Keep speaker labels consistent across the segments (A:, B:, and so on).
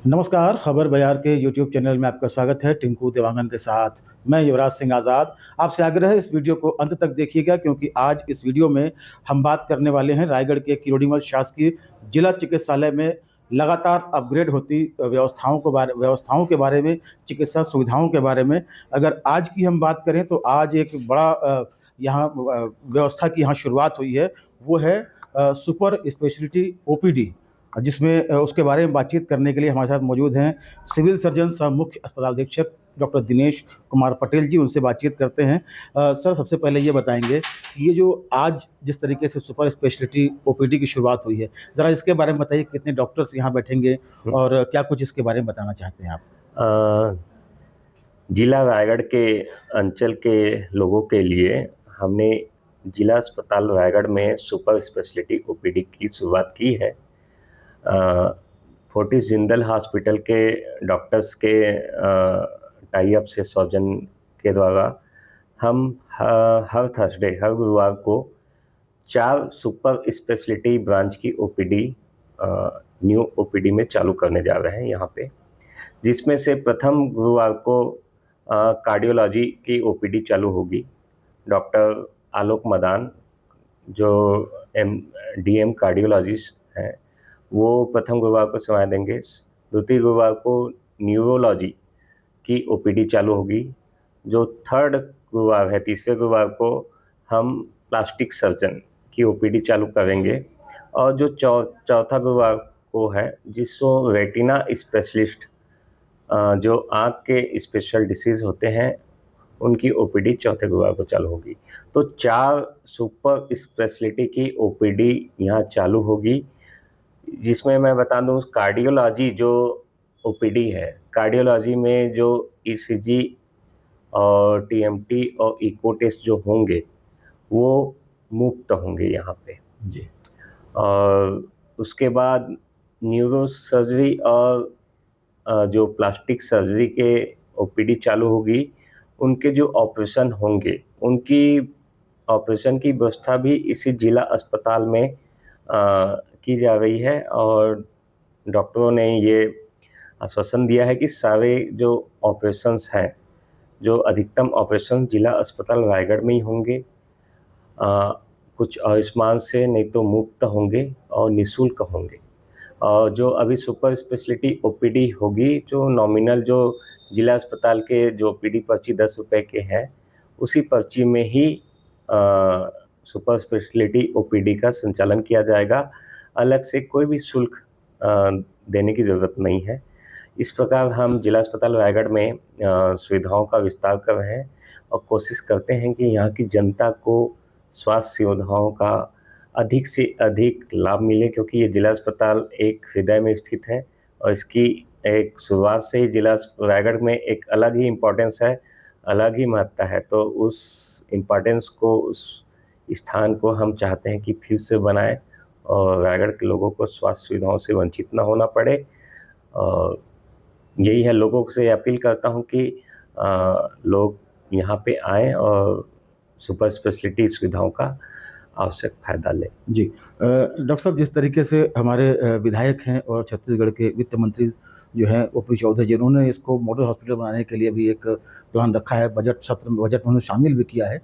A: नमस्कार, खबर बयार के यूट्यूब चैनल में आपका स्वागत है। टिंकू देवांगन के साथ मैं युवराज सिंह आज़ाद। आपसे आग्रह है इस वीडियो को अंत तक देखिएगा, क्योंकि आज इस वीडियो में हम बात करने वाले हैं रायगढ़ के किरोड़ीमल शासकीय जिला चिकित्सालय में लगातार अपग्रेड होती व्यवस्थाओं के बारे में, चिकित्सा सुविधाओं के बारे में। अगर आज की हम बात करें तो आज एक बड़ा यहाँ व्यवस्था की यहाँ शुरुआत हुई है, वो है सुपर स्पेशलिटी ओपीडी, जिसमें उसके बारे में बातचीत करने के लिए हमारे साथ मौजूद हैं सिविल सर्जन सह मुख्य अस्पताल अधीक्षक डॉक्टर दिनेश कुमार पटेल जी। उनसे बातचीत करते हैं। सर, सबसे पहले ये बताएंगे कि ये जो आज जिस तरीके से सुपर स्पेशलिटी ओपीडी की शुरुआत हुई है, ज़रा इसके बारे में बताइए, कितने डॉक्टर्स यहाँ बैठेंगे और क्या कुछ इसके बारे में बताना चाहते हैं आप?
B: जिला रायगढ़ के अंचल के लोगों के लिए हमने जिला अस्पताल रायगढ़ में सुपर स्पेशलिटी ओपीडी की शुरुआत की है। फोर्टिस जिंदल हॉस्पिटल के डॉक्टर्स के टाई अप से सौजन के द्वारा हम हर थर्सडे, हर गुरुवार को 4 सुपर स्पेशलिटी ब्रांच की ओपीडी न्यू ओपीडी में चालू करने जा रहे हैं यहाँ पे, जिसमें से प्रथम गुरुवार को कार्डियोलॉजी की ओपीडी चालू होगी। डॉक्टर आलोक मदान, जो डीएम कार्डियोलॉजिस्ट हैं, वो प्रथम गुरुवार को सेवाएं देंगे। द्वितीय गुरुवार को न्यूरोलॉजी की ओपीडी चालू होगी। जो थर्ड गुरुवार है, तीसरे गुरुवार को हम प्लास्टिक सर्जन की ओपीडी चालू करेंगे। और जो चौथा गुरुवार को है, जिसको रेटिना स्पेशलिस्ट, जो आँख के स्पेशल डिसीज़ होते हैं, उनकी ओपीडी चौथे गुरुवार को चालू होगी। तो 4 सुपर स्पेशलिटी की ओपीडी यहाँ चालू होगी, जिसमें मैं बता दूँ कार्डियोलॉजी जो ओपीडी है, कार्डियोलॉजी में जो ईसीजी और टीएमटी और इको टेस्ट जो होंगे वो मुफ्त होंगे यहाँ पे
A: जी।
B: और उसके बाद न्यूरो सर्जरी और जो प्लास्टिक सर्जरी के ओपीडी चालू होगी। उनके जो ऑपरेशन होंगे, उनकी ऑपरेशन की व्यवस्था भी इसी जिला अस्पताल में की जा रही है। और डॉक्टरों ने ये आश्वासन दिया है कि सारे जो ऑपरेशंस हैं, जो अधिकतम ऑपरेशन जिला अस्पताल रायगढ़ में ही होंगे। कुछ आयुष्मान से, नहीं तो मुफ्त होंगे और निःशुल्क होंगे। और जो अभी सुपर स्पेशलिटी ओपीडी होगी, जो नॉमिनल जो जिला अस्पताल के जो ओपीडी पर्ची 10 रुपये के हैं, उसी पर्ची में ही सुपर स्पेशलिटी ओपीडी का संचालन किया जाएगा। अलग से कोई भी शुल्क देने की ज़रूरत नहीं है। इस प्रकार हम जिला अस्पताल रायगढ़ में सुविधाओं का विस्तार कर रहे हैं और कोशिश करते हैं कि यहाँ की जनता को स्वास्थ्य सुविधाओं का अधिक से अधिक लाभ मिले, क्योंकि ये जिला अस्पताल एक हृदय में स्थित है और इसकी एक शुरुआत से ही जिला रायगढ़ में एक अलग ही इम्पोर्टेंस है, अलग ही महत्ता है। तो उस इम्पोर्टेंस को, उस स्थान को हम चाहते हैं कि फिर से बनाएं और रायगढ़ के लोगों को स्वास्थ्य सुविधाओं से वंचित न होना पड़े। और यही है, लोगों से अपील करता हूं कि लोग यहाँ पे आएँ और सुपर स्पेशलिटी सुविधाओं का आवश्यक फायदा लें।
A: जी। डॉक्टर साहब, जिस तरीके से हमारे विधायक हैं और छत्तीसगढ़ के वित्त मंत्री जो हैं ओपी चौधरी जी, उन्होंने इसको मॉडल हॉस्पिटल बनाने के लिए भी एक प्लान रखा है, बजट सत्र में बजट में उन्होंने शामिल भी किया है।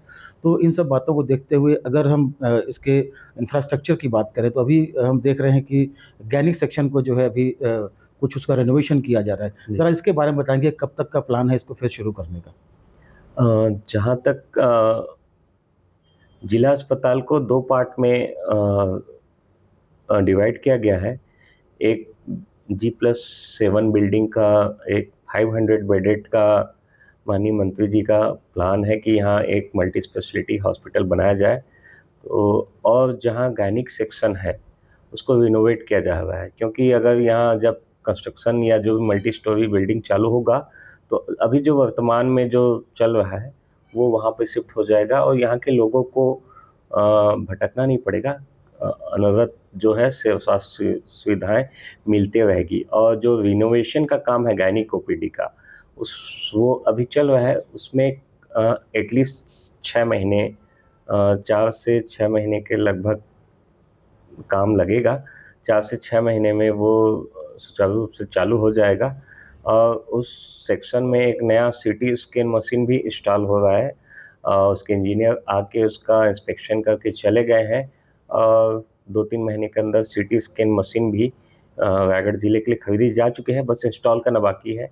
A: तो इन सब बातों को देखते हुए अगर हम इसके इंफ्रास्ट्रक्चर की बात करें, तो अभी हम देख रहे हैं कि गैनिक सेक्शन को जो है अभी कुछ उसका रेनोवेशन किया जा रहा है। ज़रा इसके बारे में बताएंगे, कब तक का प्लान है इसको फिर शुरू करने का?
B: जहाँ तक जिला अस्पताल को 2 पार्ट में डिवाइड किया गया है। एक G+7 बिल्डिंग का, एक 500 बेडेड का माननीय मंत्री जी का प्लान है कि यहाँ एक मल्टी स्पेशलिटी हॉस्पिटल बनाया जाए। तो और जहाँ गायनिक सेक्शन है उसको रिनोवेट किया जा रहा है, क्योंकि अगर यहाँ जब कंस्ट्रक्शन या जो मल्टी स्टोरी बिल्डिंग चालू होगा, तो अभी जो वर्तमान में जो चल रहा है वो वहाँ पे शिफ्ट हो जाएगा और यहाँ के लोगों को भटकना नहीं पड़ेगा। अनवरत जो है स्वास्थ्य सुविधाएं मिलती रहेगी। और जो रिनोवेशन का काम है गायनिक ओपीडी का, वो अभी चल रहा है। उसमें एटलीस्ट 6 महीने, 4 से 6 महीने के लगभग काम लगेगा। 4 से 6 महीने में वो सुचारू रूप से चालू हो जाएगा। और उस सेक्शन में एक नया सीटी स्कैन मशीन भी इंस्टॉल हो रहा है। उसके इंजीनियर आके उसका इंस्पेक्शन करके चले गए हैं और 2-3 महीने के अंदर सीटी स्कैन मशीन भी रायगढ़ ज़िले के लिए खरीदी जा चुकी है, बस इंस्टॉल करना बाकी है।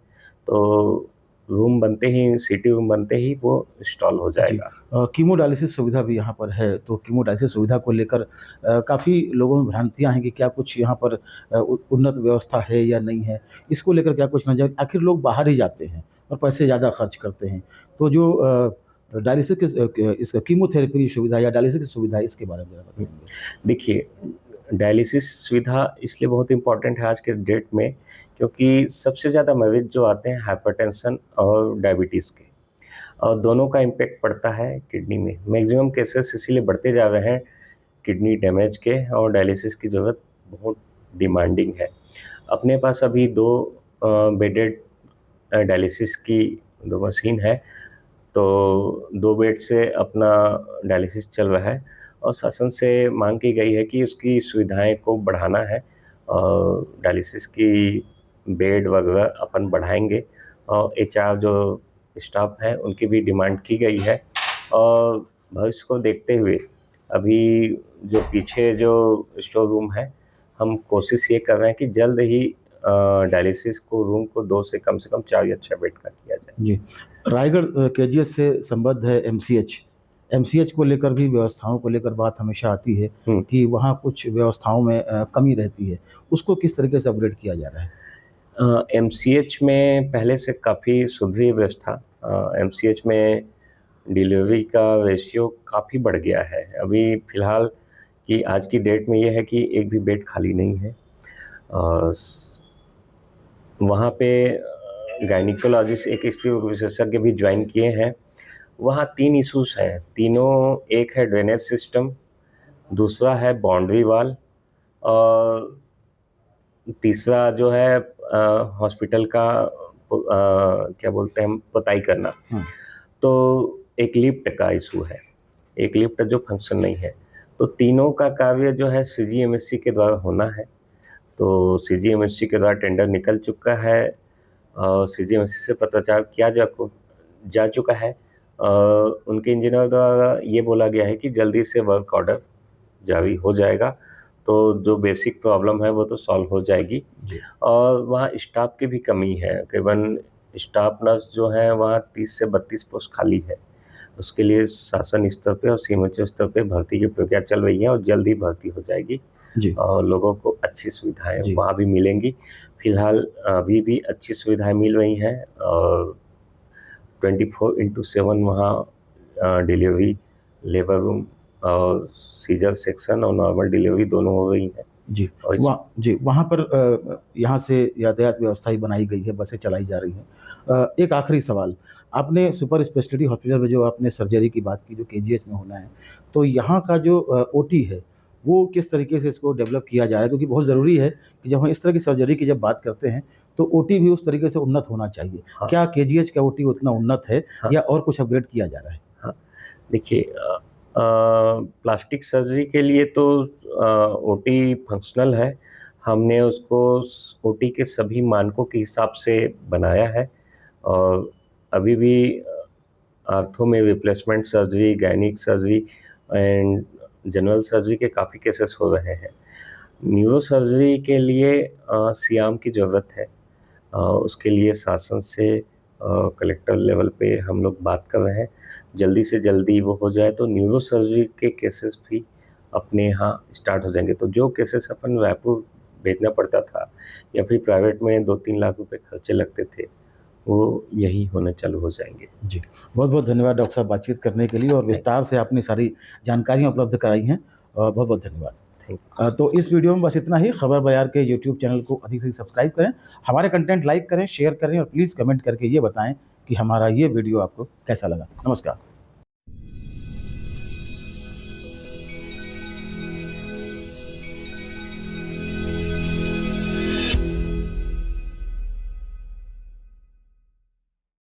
B: तो रूम बनते ही, सिटी रूम बनते ही वो इंस्टॉल हो
A: जी।
B: जाएगा।
A: कीमोडायलिसिस सुविधा भी यहाँ पर है, तो कीमोडायलिसिस सुविधा को लेकर काफ़ी लोगों में भ्रांतियाँ हैं कि क्या कुछ यहाँ पर उन्नत व्यवस्था है या नहीं है? इसको लेकर क्या कुछ नज़र, आखिर लोग बाहर ही जाते हैं और पैसे ज़्यादा खर्च करते हैं। तो जो डायलिसिस की इसका कीमोथेरेपी की सुविधा या डायलिसिस की सुविधा है, इसके बारे में ज़रा बताएँगे?
B: देखिए, डायलिसिस सुविधा इसलिए बहुत इम्पोर्टेंट है आज के डेट में, क्योंकि सबसे ज़्यादा मरीज़ जो आते हैं हाइपरटेंशन और डायबिटीज़ के, और दोनों का इम्पैक्ट पड़ता है किडनी में। मैक्सिमम केसेस इसीलिए बढ़ते जा रहे हैं किडनी डैमेज के, और डायलिसिस की ज़रूरत बहुत डिमांडिंग है। अपने पास अभी 2 बेडेड डायलिसिस की 2 मशीन है, तो 2 बेड से अपना डायलिसिस चल रहा है और शासन से मांग की गई है कि उसकी सुविधाएं को बढ़ाना है और डायलिसिस की बेड वगैरह अपन बढ़ाएंगे। और एचआर जो स्टाफ है उनकी भी डिमांड की गई है। और भविष्य को देखते हुए अभी जो पीछे जो स्टोर रूम है, हम कोशिश ये कर रहे हैं कि जल्द ही डायलिसिस को रूम को 2 से कम 4 या 6 बेड का किया जाए।
A: जी। रायगढ़ केजीएच से संबद्ध है एमसीएच। एमसीएच को लेकर भी व्यवस्थाओं को लेकर बात हमेशा आती है कि वहाँ कुछ व्यवस्थाओं में कमी रहती है। उसको किस तरीके से अपग्रेड किया जा रहा है?
B: एमसीएच में पहले से काफ़ी सुधरी व्यवस्था। एमसीएच में डिलीवरी का रेशियो काफ़ी बढ़ गया है। अभी फ़िलहाल की आज की डेट में ये है कि एक भी बेड खाली नहीं है। वहाँ पे गायनिकोलॉजिस्ट, एक स्त्री विशेषज्ञ भी ज्वाइन किए हैं। वहाँ 3 इश्यूज़ हैं, तीनों, एक है ड्रेनेज सिस्टम, दूसरा है बाउंड्री वॉल और तीसरा जो है हॉस्पिटल का क्या बोलते हैं हम, पुताई करना। तो एक लिफ्ट का इशू है, एक लिफ्ट जो फंक्शन नहीं है। तो तीनों का कार्य जो है सीजीएमएससी के द्वारा होना है। तो सीजीएमएससी के द्वारा टेंडर निकल चुका है और सीजीएमएससी से पत्राचार किया जा चुका है। उनके इंजीनियर द्वारा ये बोला गया है कि जल्दी से वर्क ऑर्डर जारी हो जाएगा, तो जो बेसिक प्रॉब्लम है वो तो सॉल्व हो जाएगी। और वहाँ स्टाफ की भी कमी है, करीबन स्टाफ नर्स जो है वहाँ 30 से 32 पोस्ट खाली है। उसके लिए शासन स्तर पे और सीएमएचओ स्तर पे भर्ती की प्रक्रिया चल रही है और जल्द ही भर्ती हो जाएगी और लोगों को अच्छी सुविधाएं वहाँ भी मिलेंगी। फिलहाल अभी भी अच्छी सुविधाएं मिल रही हैं और 24/7 वहाँ डिलीवरी, लेबर रूम और सीजर सेक्शन और नॉर्मल डिलीवरी दोनों हो रही हैं।
A: वहाँ पर यहाँ से यातायात व्यवस्था ही बनाई गई है, बसें चलाई जा रही हैं। एक आखिरी सवाल, आपने सुपर स्पेशलिटी हॉस्पिटल में जो आपने सर्जरी की बात की, जो केजीएच में होना है, तो यहाँ का जो ओटी है वो किस तरीके से इसको डेवलप किया जा रहा है? क्योंकि बहुत ज़रूरी है कि जब हम इस तरह की सर्जरी की जब बात करते हैं तो ओटी भी उस तरीके से उन्नत होना चाहिए। क्या केजीएच का ओटी उतना उन्नत है या और कुछ अपग्रेड किया जा रहा है?
B: देखिए, प्लास्टिक सर्जरी के लिए तो ओटी फंक्शनल है। हमने उसको ओटी के सभी मानकों के हिसाब से बनाया है और अभी भी आर्थो में replacement surgery, gynaec surgery and general surgery के काफ़ी केसेस हो रहे हैं। न्यूरो सर्जरी के लिए सियाम की ज़रूरत है। उसके लिए शासन से कलेक्टर लेवल पे हम लोग बात कर रहे हैं, जल्दी से जल्दी वो हो जाए तो न्यूरो सर्जरी के केसेस भी अपने यहाँ स्टार्ट हो जाएंगे। तो जो केसेस अपन रायपुर भेजना पड़ता था या फिर प्राइवेट में 2-3 लाख रुपए खर्चे लगते थे, वो यही होने चालू हो जाएंगे।
A: जी, बहुत बहुत धन्यवाद डॉक्टर साहब बातचीत करने के लिए और विस्तार से आपने सारी जानकारियाँ उपलब्ध कराई हैं। बहुत बहुत धन्यवाद। तो इस वीडियो में बस इतना ही। खबर बयार के यूट्यूब चैनल को अधिक से सब्सक्राइब करें, हमारे कंटेंट लाइक करें, शेयर करें और प्लीज़ कमेंट करके ये बताएं कि हमारा ये वीडियो आपको कैसा लगा। नमस्कार।